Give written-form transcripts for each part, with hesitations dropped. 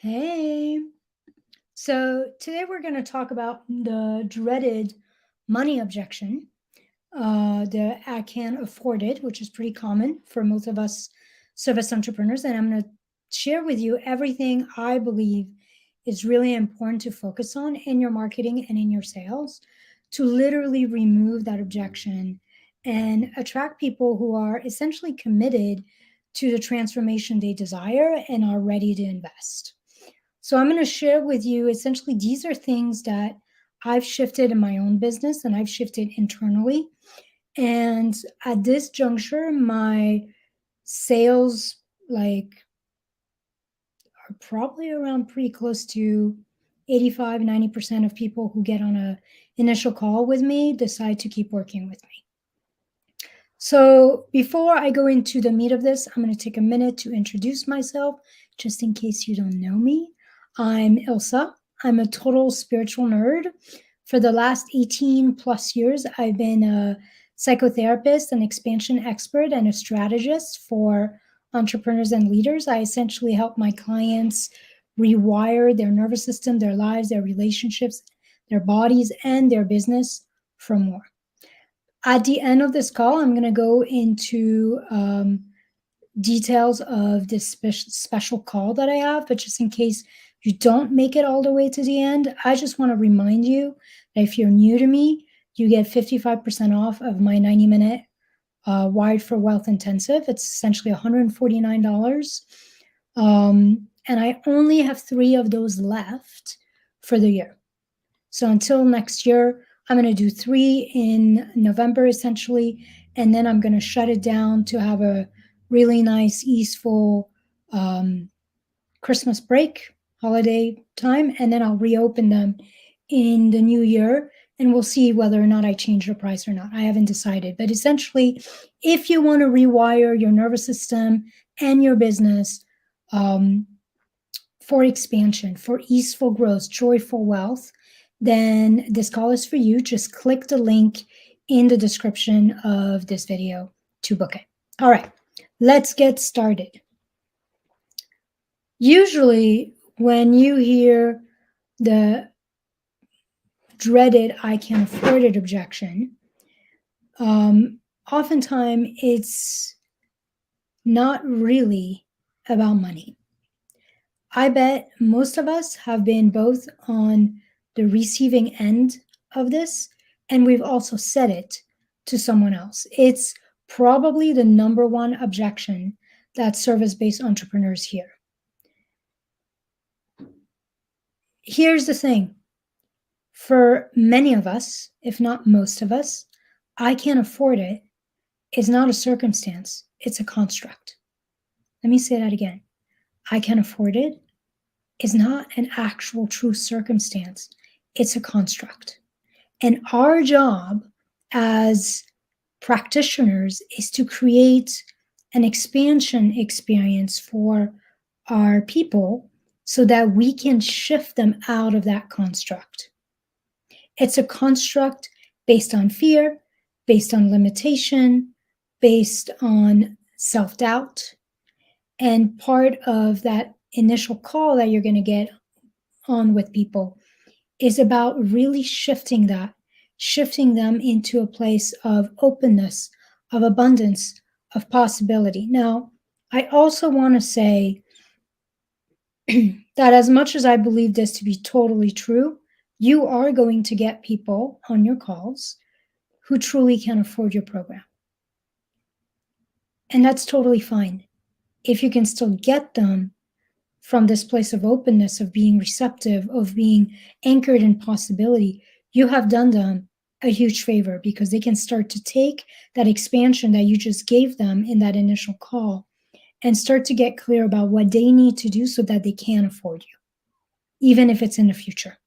Hey. So today we're going to talk about the dreaded money objection. The I can't afford it, which is pretty common for most of us service entrepreneurs. And I'm going to share with you everything I believe is really important to focus on in your marketing and in your sales to literally remove that objection and attract people who are essentially committed to the transformation they desire and are ready to invest. So I'm going to share with you essentially these are things that I've shifted in my own business and I've shifted internally. And at this juncture, my sales are probably around pretty close to 85-90% of people who get on a initial call with me decide to keep working with me. So before I go into the meat of this, I'm going to take a minute to introduce myself, just in case you don't know me. I'm Ilsa. I'm a total spiritual nerd. For the last 18 plus years, I've been a psychotherapist, an expansion expert, and a strategist for entrepreneurs and leaders. I essentially help my clients rewire their nervous system, their lives, their relationships, their bodies, and their business for more. At the end of this call, I'm going to go into details of this special call that I have, but just in case you don't make it all the way to the end, I just want to remind you that if you're new to me, you get 55% off of my 90-minute Wired for Wealth Intensive. It's essentially $149. And I only have 3 of those left for the year. So until next year, I'm going to do 3 in November, essentially, and then I'm going to shut it down to have a really nice, easeful Christmas break, holiday time, and then I'll reopen them in the new year, and we'll see whether or not I change the price or not. I haven't decided, but essentially, if you want to rewire your nervous system and your business for expansion, for easeful growth, joyful wealth, then this call is for you. Just click the link in the description of this video to book it. All right, let's get started. Usually, when you hear the dreaded I can't afford it objection, oftentimes it's not really about money. I bet most of us have been both on the receiving end of this, and we've also said it to someone else. It's probably the number one objection that service-based entrepreneurs hear. Here's the thing. For many of us, if not most of us, I can't afford it is not a circumstance, it's a construct. Let me say that again. I can't afford it is not an actual true circumstance. It's a construct. And our job as practitioners is to create an expansion experience for our people so that we can shift them out of that construct. It's a construct based on fear, based on limitation, based on self-doubt. And part of that initial call that you're going to get on with people is about really shifting them into a place of openness, of abundance, of possibility. Now, I also want to say that as much as I believe this to be totally true, you are going to get people on your calls who truly can afford your program. And that's totally fine. If you can still get them from this place of openness, of being receptive, of being anchored in possibility, you have done them a huge favor because they can start to take that expansion that you just gave them in that initial call and start to get clear about what they need to do so that they can afford you, even if it's in the future.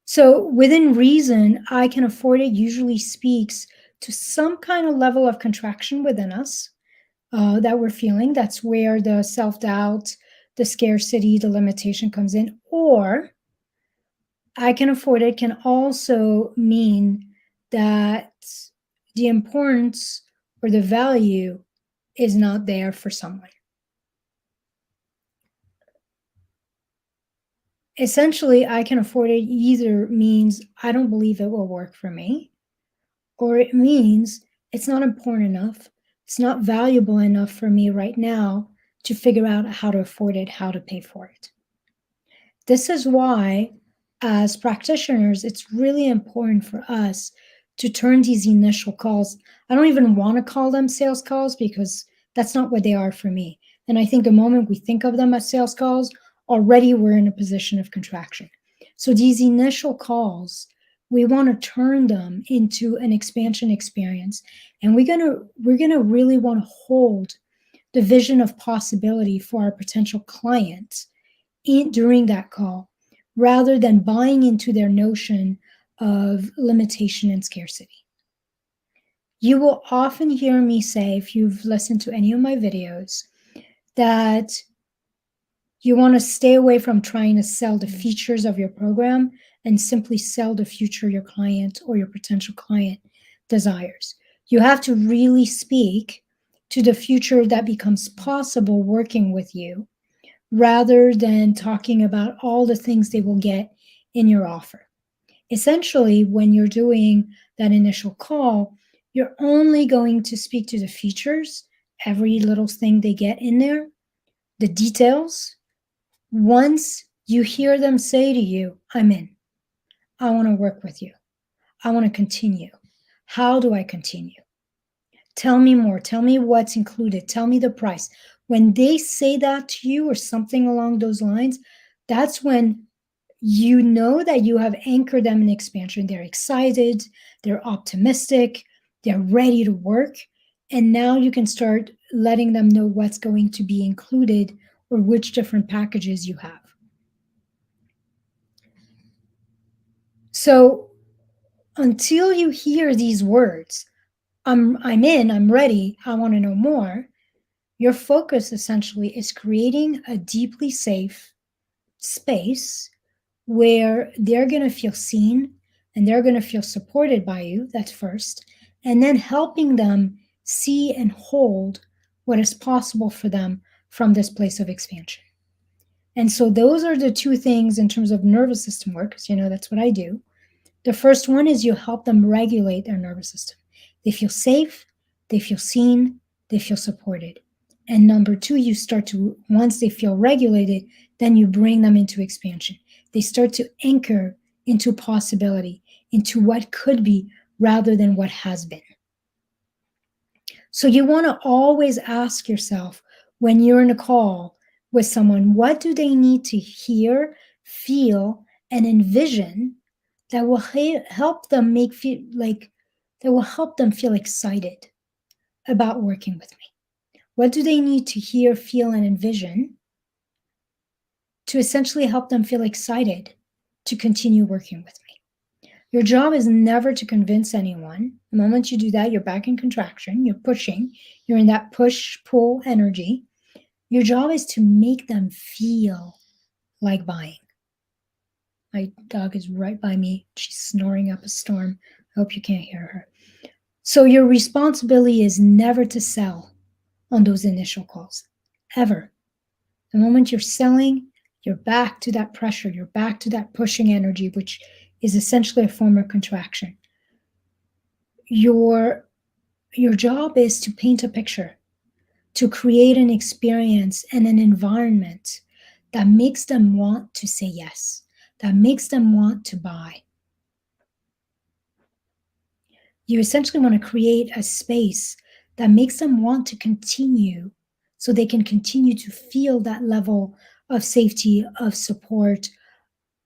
So within reason, I can afford it usually speaks to some kind of level of contraction within us that we're feeling. That's where the self-doubt, the scarcity, the limitation comes in. Or I can afford it can also mean that the importance or the value is not there for someone. Essentially, I can afford it either means I don't believe it will work for me, or it means it's not important enough, it's not valuable enough for me right now to figure out how to afford it, how to pay for it. This is why, as practitioners, it's really important for us to turn these initial calls. I don't even want to call them sales calls because that's not what they are for me. And I think the moment we think of them as sales calls, already we're in a position of contraction. So these initial calls, we want to turn them into an expansion experience. And we're gonna really want to hold the vision of possibility for our potential clients during that call rather than buying into their notion of limitation and scarcity. You will often hear me say, if you've listened to any of my videos, that you want to stay away from trying to sell the features of your program and simply sell the future your client or your potential client desires. You have to really speak to the future that becomes possible working with you rather than talking about all the things they will get in your offer. Essentially, when you're doing that initial call, you're only going to speak to the features, every little thing they get in there, the details. Once you hear them say to you, I'm in, I want to work with you, I want to continue. How do I continue? Tell me more. Tell me what's included. Tell me the price. When they say that to you or something along those lines, that's when you know that you have anchored them in expansion. They're excited, they're optimistic, they're ready to work. And now you can start letting them know what's going to be included or which different packages you have. So until you hear these words, I'm in, I'm ready, I want to know more, your focus essentially is creating a deeply safe space where they're going to feel seen and they're going to feel supported by you. That's first. And then helping them see and hold what is possible for them from this place of expansion. And so those are the two things in terms of nervous system work, because that's what I do. The first one is you help them regulate their nervous system. They feel safe, they feel seen, they feel supported. And number two, you start to, once they feel regulated, then you bring them into expansion. They start to anchor into possibility, into what could be rather than what has been. So you want to always ask yourself when you're in a call with someone, what do they need to hear, feel, and envision that will help them feel excited about working with me? What do they need to hear, feel, and envision to essentially help them feel excited to continue working with me? Your job is never to convince anyone. The moment you do that, you're back in contraction, you're pushing, you're in that push-pull energy. Your job is to make them feel like buying. My dog is right by me. She's snoring up a storm. I hope you can't hear her. So your responsibility is never to sell on those initial calls, ever. The moment you're selling, you're back to that pressure, you're back to that pushing energy, which is essentially a form of contraction. Your job is to paint a picture, to create an experience and an environment that makes them want to say yes, that makes them want to buy. You essentially want to create a space that makes them want to continue so they can continue to feel that level of safety, of support,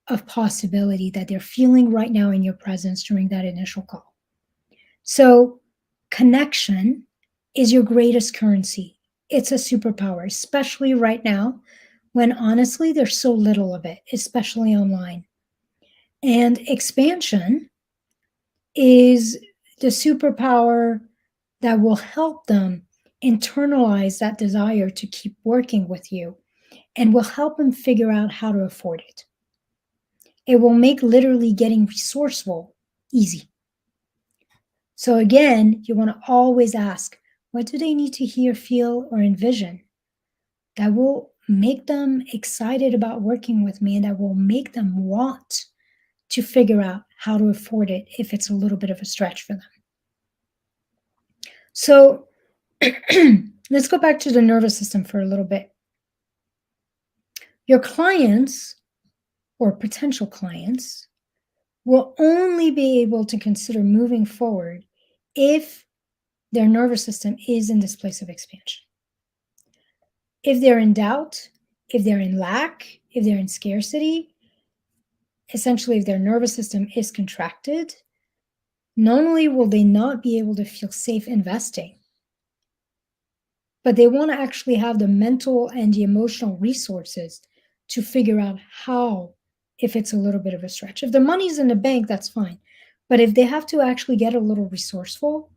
of possibility that they're feeling right now in your presence during that initial call. So connection is your greatest currency. It's a superpower, especially right now when honestly there's so little of it, especially online. And expansion is the superpower that will help them internalize that desire to keep working with you and will help them figure out how to afford it. It will make literally getting resourceful easy. So again, you want to always ask, what do they need to hear, feel, or envision that will make them excited about working with me and that will make them want to figure out how to afford it if it's a little bit of a stretch for them. So let's go back to the nervous system for a little bit. Your clients or potential clients will only be able to consider moving forward if their nervous system is in this place of expansion. If they're in doubt, if they're in lack, if they're in scarcity, essentially if their nervous system is contracted, not only will they not be able to feel safe investing, but they want to actually have the mental and the emotional resources to figure out how, if it's a little bit of a stretch. If the money's in the bank, that's fine. But if they have to actually get a little resourceful,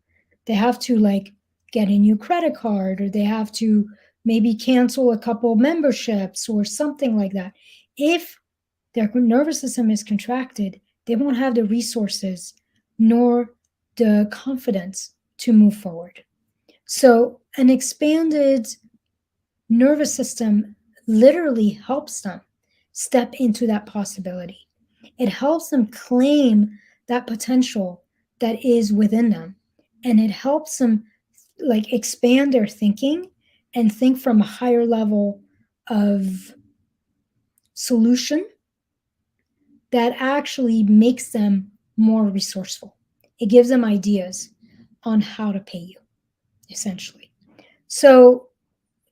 they have to like get a new credit card, or they have to maybe cancel a couple memberships or something like that. If their nervous system is contracted, they won't have the resources nor the confidence to move forward. So an expanded nervous system literally helps them step into that possibility. It helps them claim that potential that is within them. And it helps them like expand their thinking and think from a higher level of solution that actually makes them more resourceful. It gives them ideas on how to pay you, essentially. So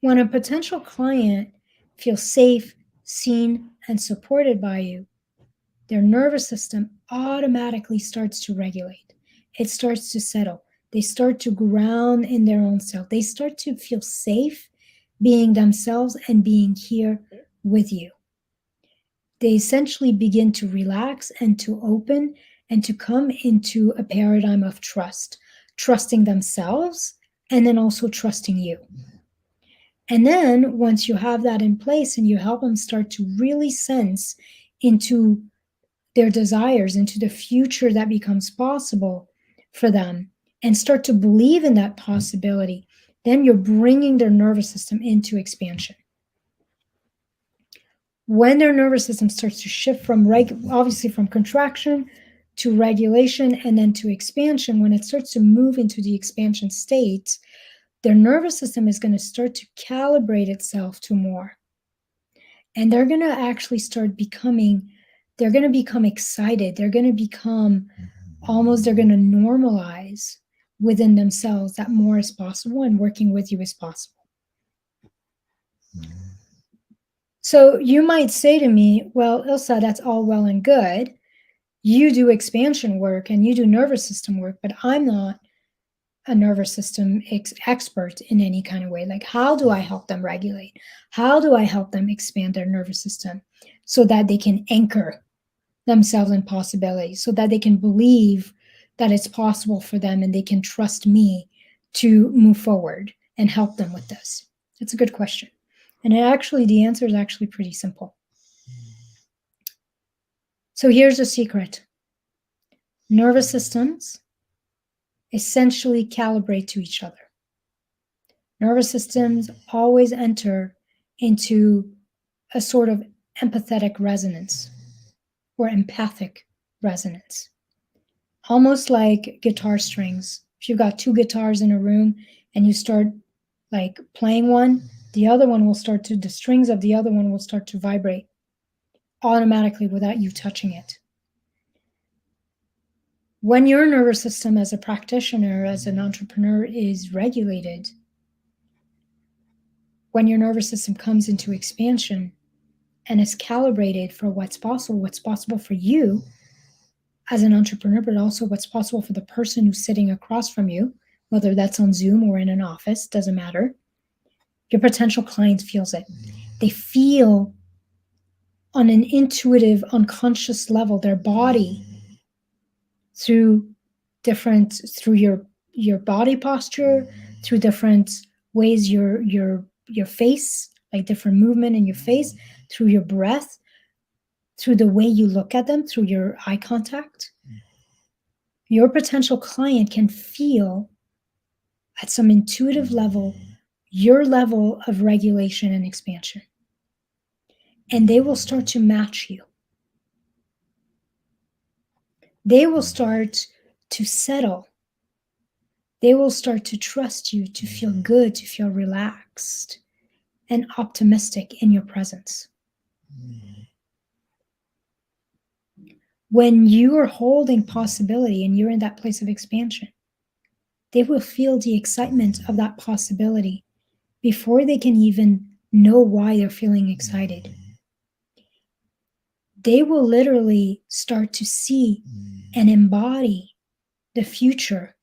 when a potential client feels safe, seen, and supported by you, their nervous system automatically starts to regulate. It starts to settle. They start to ground in their own self. They start to feel safe being themselves and being here with you. They essentially begin to relax and to open and to come into a paradigm of trust, trusting themselves and then also trusting you. And then once you have that in place and you help them start to really sense into their desires, into the future that becomes possible for them, and start to believe in that possibility, then you're bringing their nervous system into expansion. When their nervous system starts to shift from obviously from contraction to regulation and then to expansion, when it starts to move into the expansion state, their nervous system is going to start to calibrate itself to more. And they're going to actually start becoming, they're going to become excited. They're going to become almost, they're going to normalize within themselves that more is possible and working with you is possible. So you might say to me, well, Ilsa, that's all well and good. You do expansion work and you do nervous system work, but I'm not a nervous system expert in any kind of way. Like, how do I help them regulate? How do I help them expand their nervous system so that they can anchor themselves in possibility, so that they can believe that it's possible for them and they can trust me to move forward and help them with this? That's a good question. And the answer is actually pretty simple. So here's a secret. Nervous systems essentially calibrate to each other. Nervous systems always enter into a sort of empathetic resonance or empathic resonance, almost like guitar strings. If you've got two guitars in a room and you start like playing one, the strings of the other one will start to vibrate automatically without you touching it. When your nervous system as a practitioner, as an entrepreneur is regulated, when your nervous system comes into expansion and is calibrated for what's possible for you as an entrepreneur, but also what's possible for the person who's sitting across from you, whether that's on Zoom or in an office, doesn't matter. Your potential client feels it. They feel on an intuitive, unconscious level, their body through your body posture, through different ways your face, like different movement in your face, through your breath, through the way you look at them, through your eye contact. Your potential client can feel at some intuitive level your level of regulation and expansion. and they will start to match you. They will start to settle. They will start to trust you, to feel good, to feel relaxed and optimistic in your presence. When you are holding possibility and you're in that place of expansion, they will feel the excitement of that possibility before they can even know why they're feeling excited. They will literally start to see and embody the future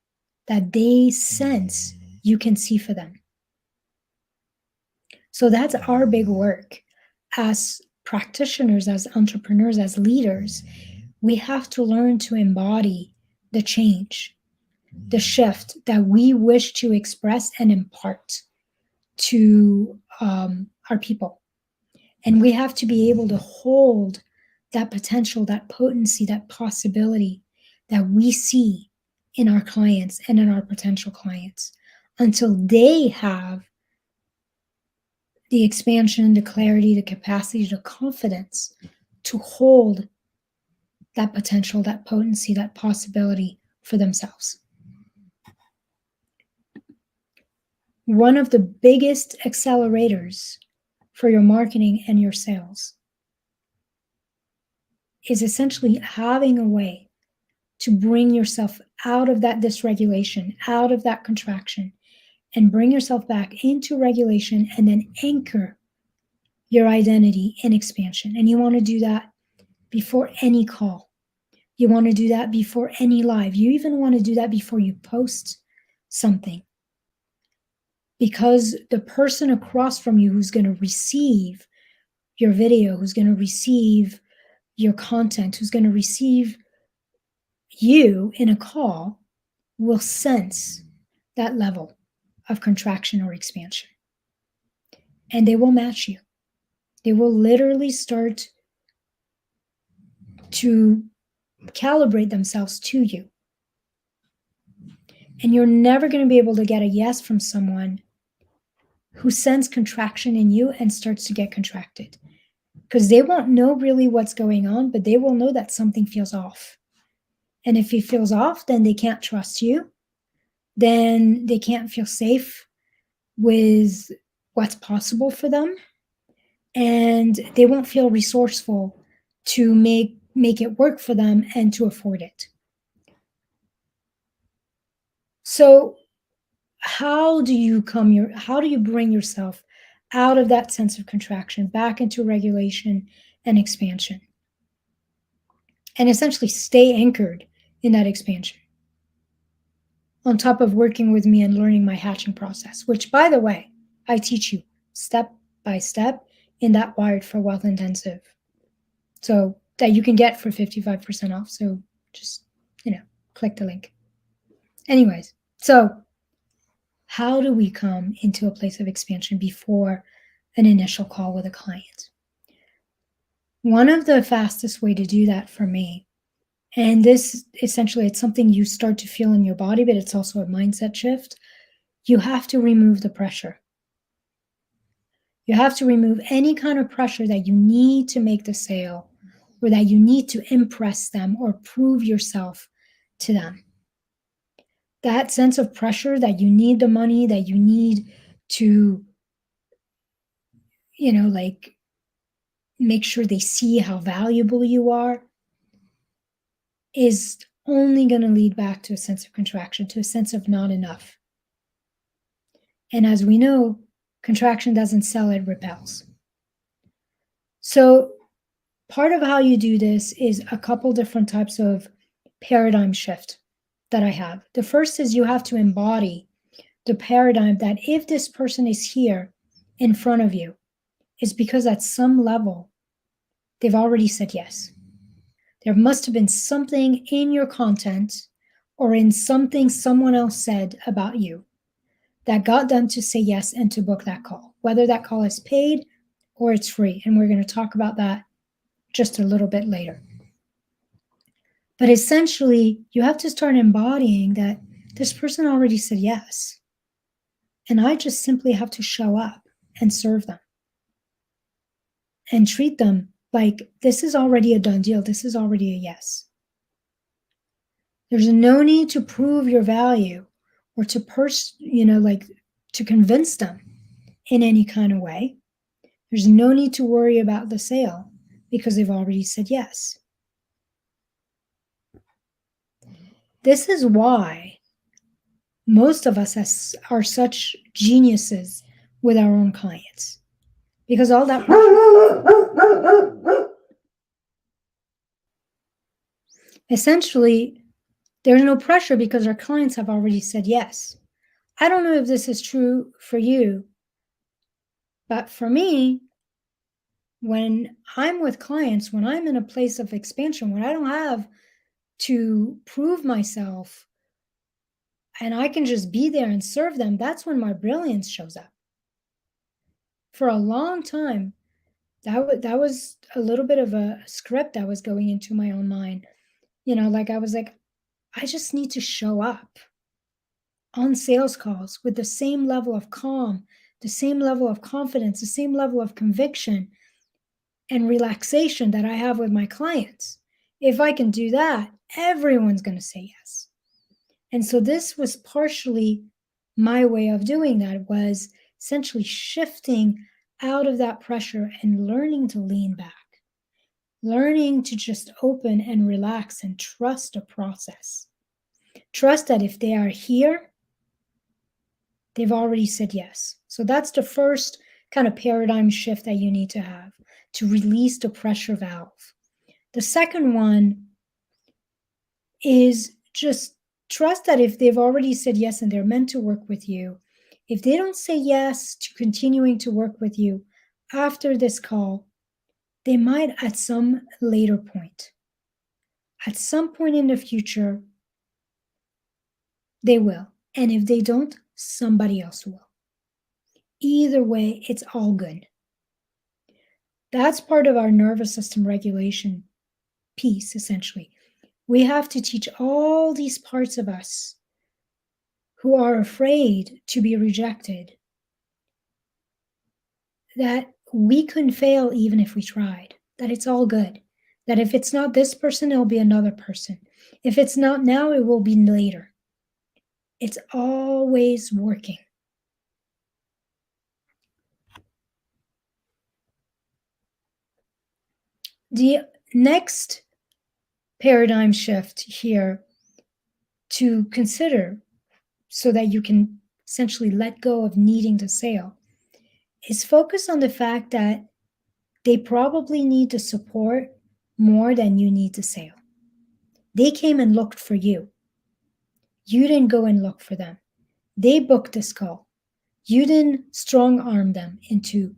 that they sense you can see for them. So that's our big work as practitioners, as entrepreneurs, as leaders. We have to learn to embody the change, the shift that we wish to express and impart to our people. And we have to be able to hold that potential, that potency, that possibility that we see in our clients and in our potential clients until they have the expansion, the clarity, the capacity, the confidence to hold that potential, that potency, that possibility for themselves. One of the biggest accelerators for your marketing and your sales is essentially having a way to bring yourself out of that dysregulation, out of that contraction, and bring yourself back into regulation and then anchor your identity in expansion. And you want to do that before any call. You want to do that before any live. You even want to do that before you post something. Because the person across from you who's going to receive your video, who's going to receive your content, who's going to receive you in a call, will sense that level of contraction or expansion. And they will match you. They will literally start to calibrate themselves to you. And you're never going to be able to get a yes from someone who senses contraction in you and starts to get contracted. Because they won't know really what's going on, but they will know that something feels off. And if it feels off, then they can't trust you. Then they can't feel safe with what's possible for them. And they won't feel resourceful to make it work for them and to afford it. So how do you bring yourself out of that sense of contraction back into regulation and expansion? And essentially stay anchored in that expansion. On top of working with me and learning my hatching process, which, by the way, I teach you step by step in that Wired for Wealth intensive. So that you can get for 55% off. So just, click the link. Anyways, so how do we come into a place of expansion before an initial call with a client? One of the fastest way to do that for me, and this essentially, it's something you start to feel in your body, but it's also a mindset shift. You have to remove the pressure. You have to remove any kind of pressure that you need to make the sale or that you need to impress them or prove yourself to them. That sense of pressure that you need the money, that you need to, make sure they see how valuable you are, is only going to lead back to a sense of contraction, to a sense of not enough. And as we know, contraction doesn't sell, it repels. So part of how you do this is a couple different types of paradigm shift that I have. The first is you have to embody the paradigm that if this person is here in front of you, it's because at some level, they've already said yes. There must have been something in your content or in something someone else said about you that got them to say yes and to book that call, whether that call is paid or it's free. And we're going to talk about that just a little bit later. But essentially, you have to start embodying that this person already said yes. And I just simply have to show up and serve them. and treat them like this is already a done deal. This is already a yes. There's no need to prove your value or to to convince them in any kind of way. There's no need to worry about the sale because they've already said yes. This is why most of us are such geniuses with our own clients, because all that essentially, there's no pressure because our clients have already said yes. I don't know if this is true for you, but for me, when I'm with clients, when I'm in a place of expansion, when I don't have to prove myself and I can just be there and serve them, that's when my brilliance shows up. For a long time, that was a little bit of a script that was going into my own mind. I was like, I just need to show up on sales calls with the same level of calm, the same level of confidence, the same level of conviction and relaxation that I have with my clients. If I can do that, everyone's going to say yes. And so this was partially my way of doing that, was essentially shifting out of that pressure and learning to lean back, learning to just open and relax and trust a process. Trust that if they are here, they've already said yes. So that's the first kind of paradigm shift that you need to have to release the pressure valve. The second one is just trust that if they've already said yes and they're meant to work with you, if they don't say yes to continuing to work with you after this call, they might at some later point. At some point in the future, they will. And if they don't, somebody else will. Either way, it's all good. That's part of our nervous system regulation piece, essentially. We have to teach all these parts of us who are afraid to be rejected that we couldn't fail even if we tried, that it's all good, that if it's not this person, it'll be another person. If it's not now, it will be later. It's always working. The next paradigm shift here to consider so that you can essentially let go of needing the sale is focus on the fact that they probably need the support more than you need the sale. They came and looked for you. You didn't go and look for them. They booked this call. You didn't strong arm them into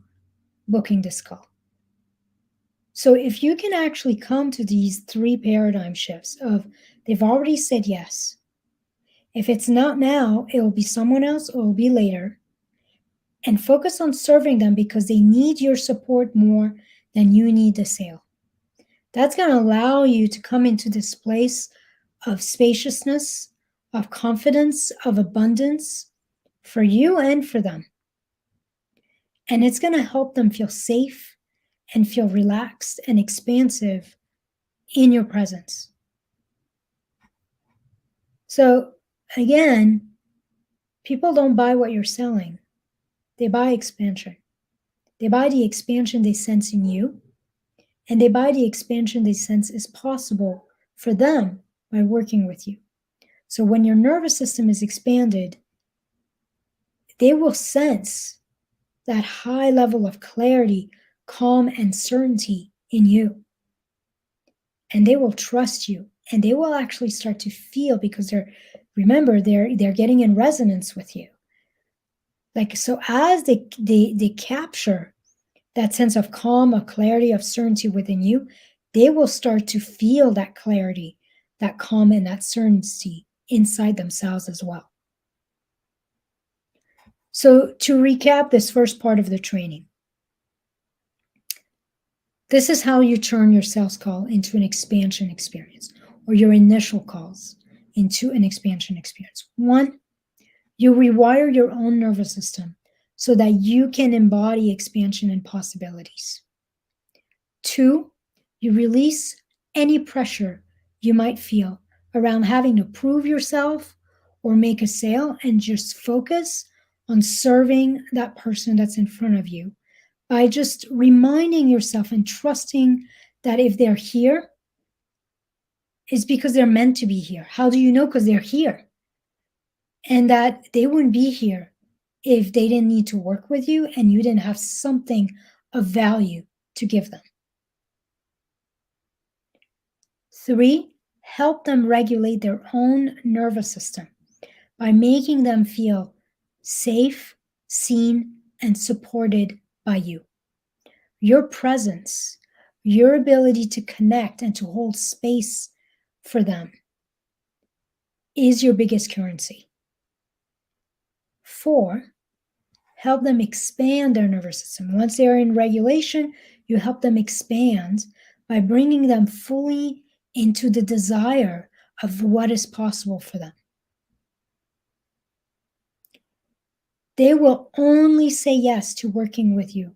booking this call. So if you can actually come to these three paradigm shifts of they've already said yes. If it's not now, it will be someone else or it will be later. And focus on serving them because they need your support more than you need the sale. That's going to allow you to come into this place of spaciousness, of confidence, of abundance for you and for them. And it's going to help them feel safe and feel relaxed and expansive in your presence. So again, people don't buy what you're selling. They buy expansion. They buy the expansion they sense in you, and they buy the expansion they sense is possible for them by working with you. So when your nervous system is expanded, they will sense that high level of clarity, calm, and certainty in you. And they will trust you, and they will actually start to feel, because they're getting in resonance with you. Like, so as they capture that sense of calm, of clarity, of certainty within you, they will start to feel that clarity, that calm, and that certainty inside themselves as well. So to recap this first part of the training, this is how you turn your sales call into an expansion experience, or your initial calls into an expansion experience. 1, you rewire your own nervous system so that you can embody expansion and possibilities. 2, you release any pressure you might feel around having to prove yourself or make a sale and just focus on serving that person that's in front of you by just reminding yourself and trusting that if they're here, it's because they're meant to be here. How do you know? Because they're here. And that they wouldn't be here if they didn't need to work with you and you didn't have something of value to give them. 3, help them regulate their own nervous system by making them feel safe, seen, and supported by you. Your presence, your ability to connect and to hold space for them is your biggest currency. 4, help them expand their nervous system. Once they're in regulation, you help them expand by bringing them fully into the desire of what is possible for them. They will only say yes to working with you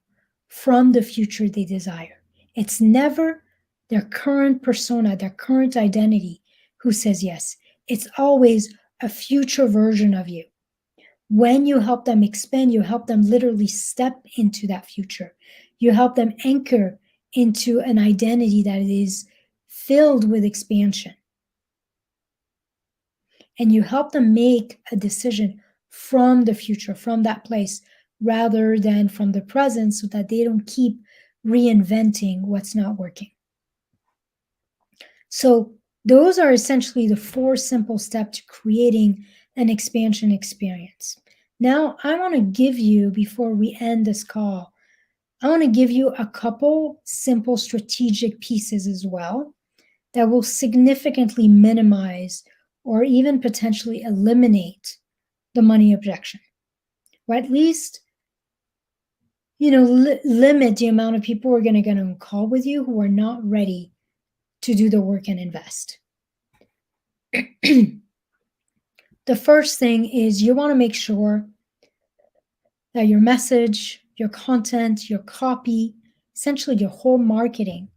from the future they desire. It's never their current persona, their current identity who says yes. It's always a future version of you. When you help them expand, you help them literally step into that future. You help them anchor into an identity that is filled with expansion. And you help them make a decision from the future, from that place, rather than from the present, so that they don't keep reinventing what's not working. So those are essentially the 4 simple steps to creating an expansion experience. Now, I want to give you, before we end this call, I want to give you a couple simple strategic pieces as well that will significantly minimize or even potentially eliminate the money objection, or at least, limit the amount of people who are going to get on a call with you who are not ready to do the work and invest. The first thing is you want to make sure that your message, your content, your copy, essentially your whole marketing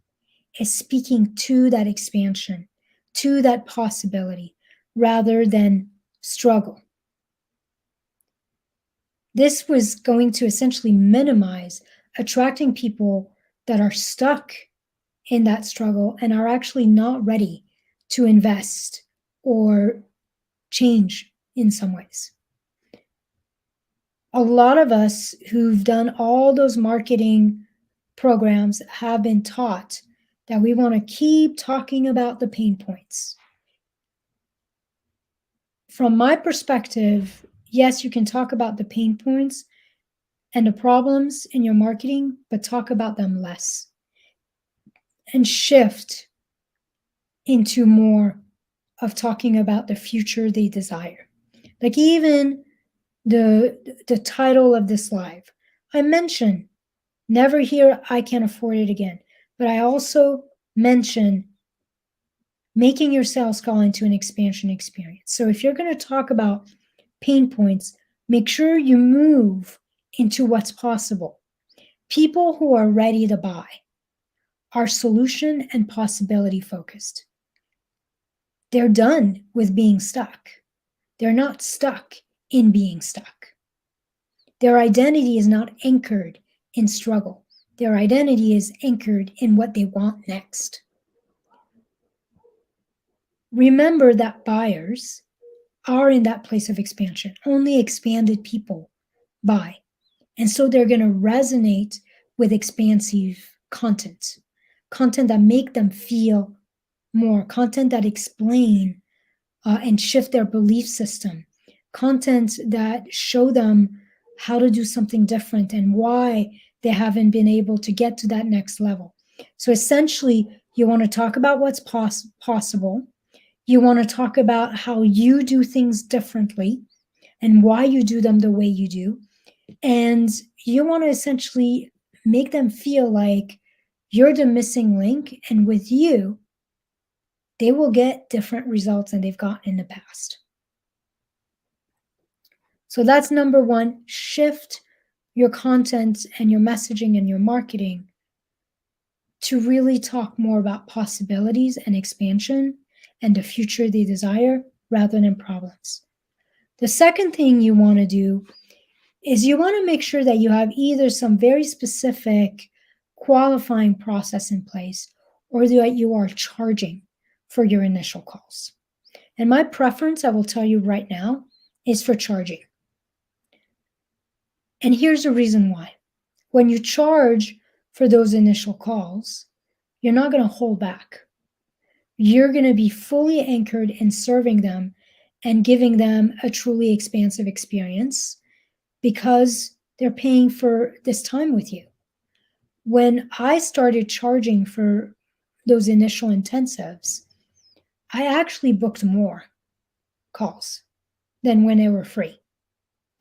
is speaking to that expansion, to that possibility, rather than struggle. This was going to essentially minimize attracting people that are stuck in that struggle and are actually not ready to invest or change in some ways. A lot of us who've done all those marketing programs have been taught that we want to keep talking about the pain points. From my perspective, yes, you can talk about the pain points and the problems in your marketing, but talk about them less and shift into more of talking about the future they desire. Like even the title of this live, I mention never hear I can't afford it again, but I also mention making your sales call into an expansion experience. So if you're going to talk about pain points, make sure you move into what's possible. People who are ready to buy are solution and possibility focused. They're done with being stuck. They're not stuck in being stuck. Their identity is not anchored in struggle. Their identity is anchored in what they want next. Remember that buyers are in that place of expansion. Only expanded people buy. And so they're going to resonate with expansive content that make them feel more, content that explain and shift their belief system, content that show them how to do something different and why they haven't been able to get to that next level. So essentially, you want to talk about what's possible. You want to talk about how you do things differently and why you do them the way you do. And you want to essentially make them feel like you're the missing link. And with you, they will get different results than they've gotten in the past. So that's number 1. Shift your content and your messaging and your marketing to really talk more about possibilities and expansion and the future they desire rather than problems. The second thing you want to do is you want to make sure that you have either some very specific qualifying process in place or that you are charging for your initial calls. And my preference, I will tell you right now, is for charging. And here's the reason why. When you charge for those initial calls, you're not going to hold back. You're going to be fully anchored in serving them and giving them a truly expansive experience because they're paying for this time with you. When I started charging for those initial intensives, I actually booked more calls than when they were free.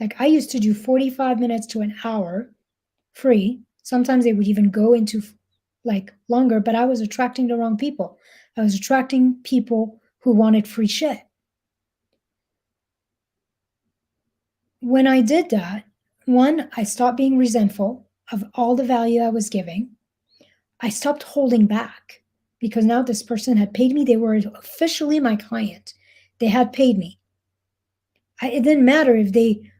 Like I used to do 45 minutes to an hour free. Sometimes they would even go into like longer, but I was attracting the wrong people. I was attracting people who wanted free shit. When I did that, one, I stopped being resentful of all the value I was giving. I stopped holding back because now this person had paid me. They were officially my client. They had paid me. It didn't matter if they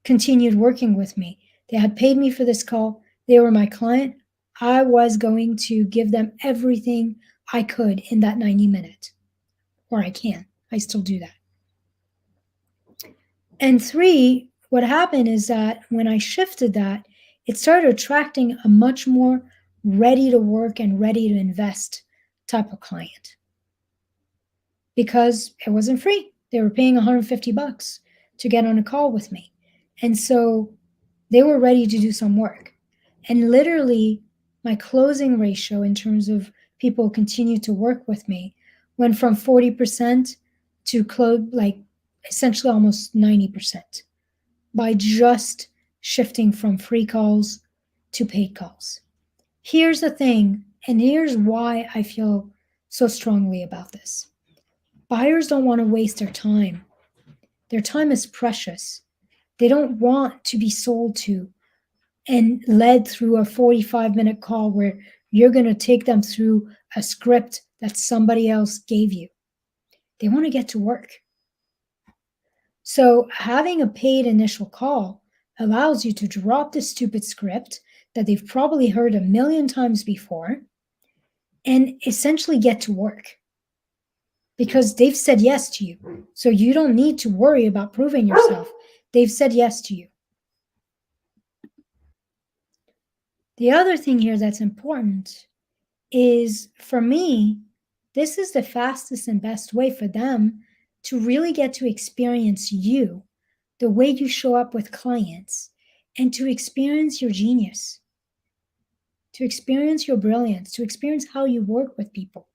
continued working with me. They had paid me for this call. They were my client. I was going to give them everything I could in that 90 minutes. Or I can. I still do that. And three, what happened is that when I shifted that, it started attracting a much more ready to work and ready to invest type of client. Because it wasn't free. They were paying $150 to get on a call with me. And so they were ready to do some work. And literally, my closing ratio in terms of people continue to work with me went from 40% to close, like essentially almost 90% by just shifting from free calls to paid calls. Here's the thing, and here's why I feel so strongly about this. Buyers don't want to waste their time. Their time is precious. They don't want to be sold to and led through a 45-minute call where you're going to take them through a script that somebody else gave you. They want to get to work. So having a paid initial call allows you to drop the stupid script that they've probably heard a million times before and essentially get to work because they've said yes to you. So you don't need to worry about proving yourself. They've said yes to you. The other thing here that's important is, for me, this is the fastest and best way for them to really get to experience you, the way you show up with clients, and to experience your genius, to experience your brilliance, to experience how you work with people.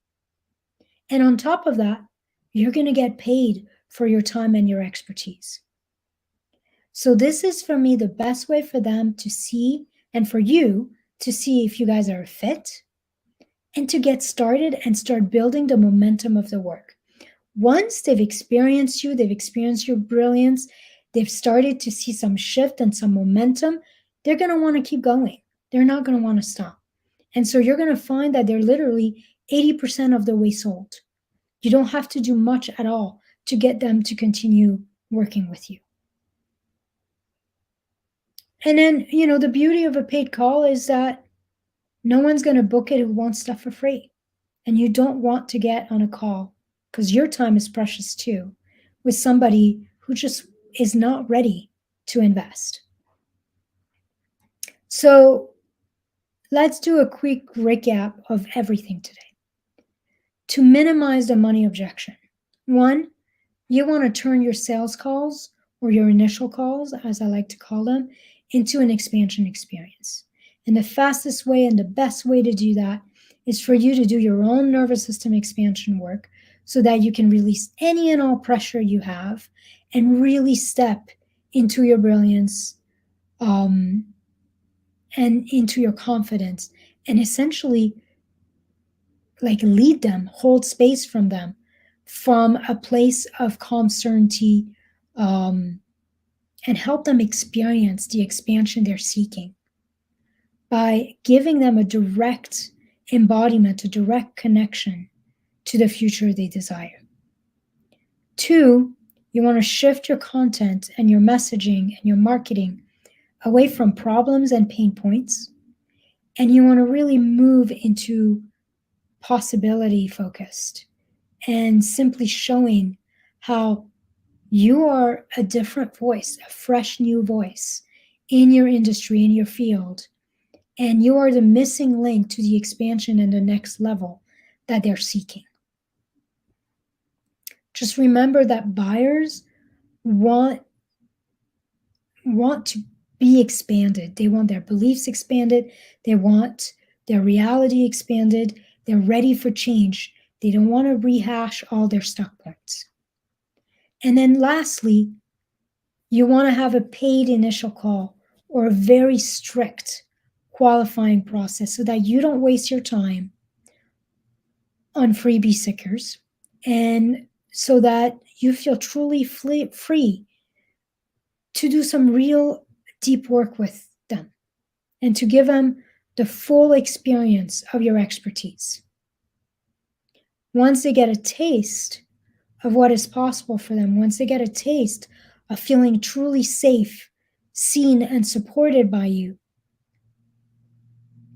And on top of that, you're going to get paid for your time and your expertise. So this is, for me, the best way for them to see, and for you to see if you guys are a fit, and to get started and start building the momentum of the work. Once they've experienced you, they've experienced your brilliance, they've started to see some shift and some momentum, they're going to want to keep going. They're not going to want to stop. And so you're going to find that they're literally 80% of the way sold. You don't have to do much at all to get them to continue working with you. And then, the beauty of a paid call is that no one's going to book it who wants stuff for free. And you don't want to get on a call, because your time is precious too, with somebody who just is not ready to invest. So let's do a quick recap of everything today. To minimize the money objection, one, you want to turn your sales calls, or your initial calls, as I like to call them, into an expansion experience. And the fastest way and the best way to do that is for you to do your own nervous system expansion work so that you can release any and all pressure you have and really step into your brilliance and into your confidence, and essentially lead them, hold space from them from a place of calm certainty, and help them experience the expansion they're seeking by giving them a direct embodiment, a direct connection to the future they desire. 2, you want to shift your content and your messaging and your marketing away from problems and pain points, and you want to really move into possibility focused and simply showing how you are a different voice, a fresh new voice in your industry, in your field, and you are the missing link to the expansion and the next level that they're seeking. Just remember that buyers want to be expanded. They want their beliefs expanded. They want their reality expanded. They're ready for change. They don't want to rehash all their stuck points. And then lastly, you want to have a paid initial call or a very strict qualifying process so that you don't waste your time on freebie seekers, and so that you feel truly free to do some real deep work with them and to give them the full experience of your expertise. Once they get a taste of what is possible for them, once they get a taste of feeling truly safe, seen, and supported by you,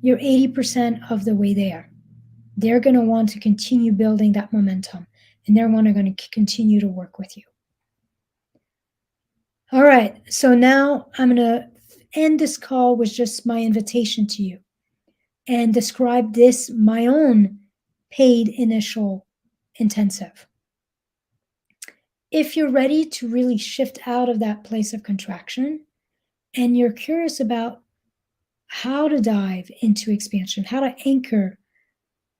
you're 80% of the way there. They're going to want to continue building that momentum, and they're going to continue to work with you. All right, so now I'm going to end this call with just my invitation to you and describe this, my own paid initial intensive. If you're ready to really shift out of that place of contraction and you're curious about how to dive into expansion, how to anchor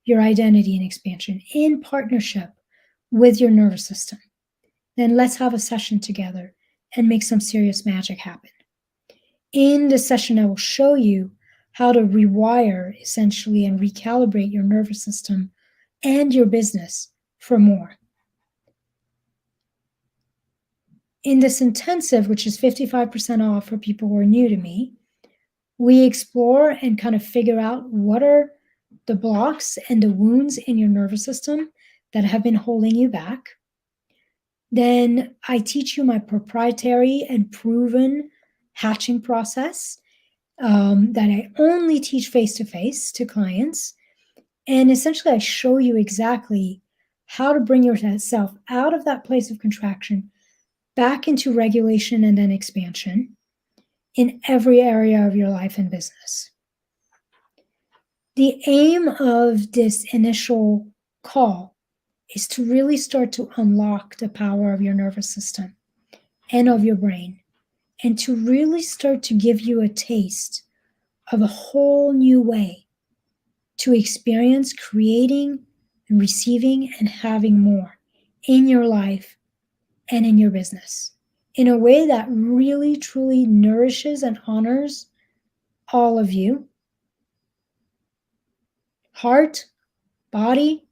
your identity in expansion in partnership with your nervous system, then let's have a session together and make some serious magic happen. In this session, I will show you how to rewire essentially and recalibrate your nervous system and your business for more. In this intensive, which is 55% off for people who are new to me, we explore and kind of figure out what are the blocks and the wounds in your nervous system that have been holding you back. Then I teach you my proprietary and proven hatching process that I only teach face-to-face to clients. And essentially, I show you exactly how to bring yourself out of that place of contraction back into regulation and then expansion in every area of your life and business. The aim of this initial call is to really start to unlock the power of your nervous system and of your brain, and to really start to give you a taste of a whole new way to experience creating and receiving and having more in your life and in your business in a way that really, truly nourishes and honors all of you, heart, body,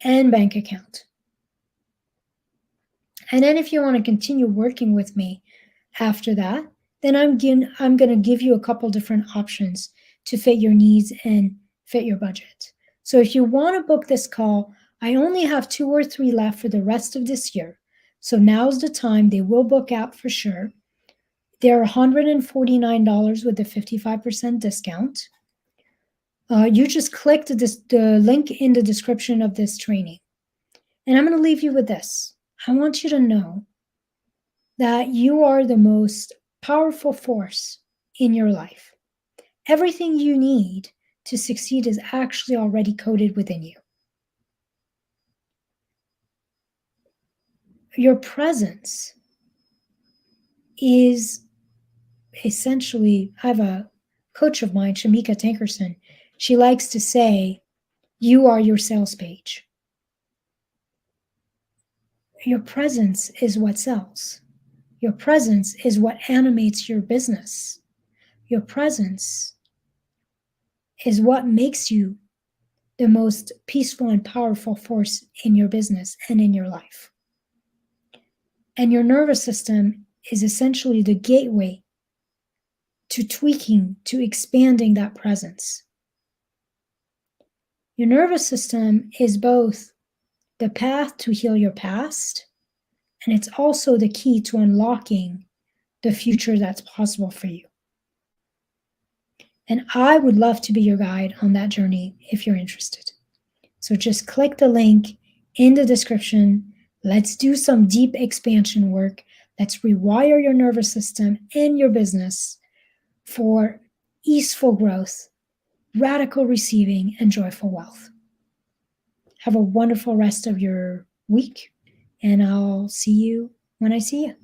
and bank account. And then if you want to continue working with me after that, then I'm going to give you a couple different options to fit your needs and fit your budget. So if you want to book this call, I only have 2 or 3 left for the rest of this year. So now's the time. They will book out for sure. They're $149 with the 55% discount. You just click the link in the description of this training. And I'm going to leave you with this. I want you to know that you are the most powerful force in your life. Everything you need to succeed is actually already coded within you. Your presence is essentially, I have a coach of mine, Shamika Tankerson. She likes to say, you are your sales page. Your presence is what sells. Your presence is what animates your business. Your presence is what makes you the most peaceful and powerful force in your business and in your life. And your nervous system is essentially the gateway to tweaking, to expanding that presence. Your nervous system is both the path to heal your past, and it's also the key to unlocking the future that's possible for you. And I would love to be your guide on that journey if you're interested. So just click the link in the description. Let's do some deep expansion work. Let's rewire your nervous system and your business for easeful growth, radical receiving, and joyful wealth. Have a wonderful rest of your week, and I'll see you when I see you.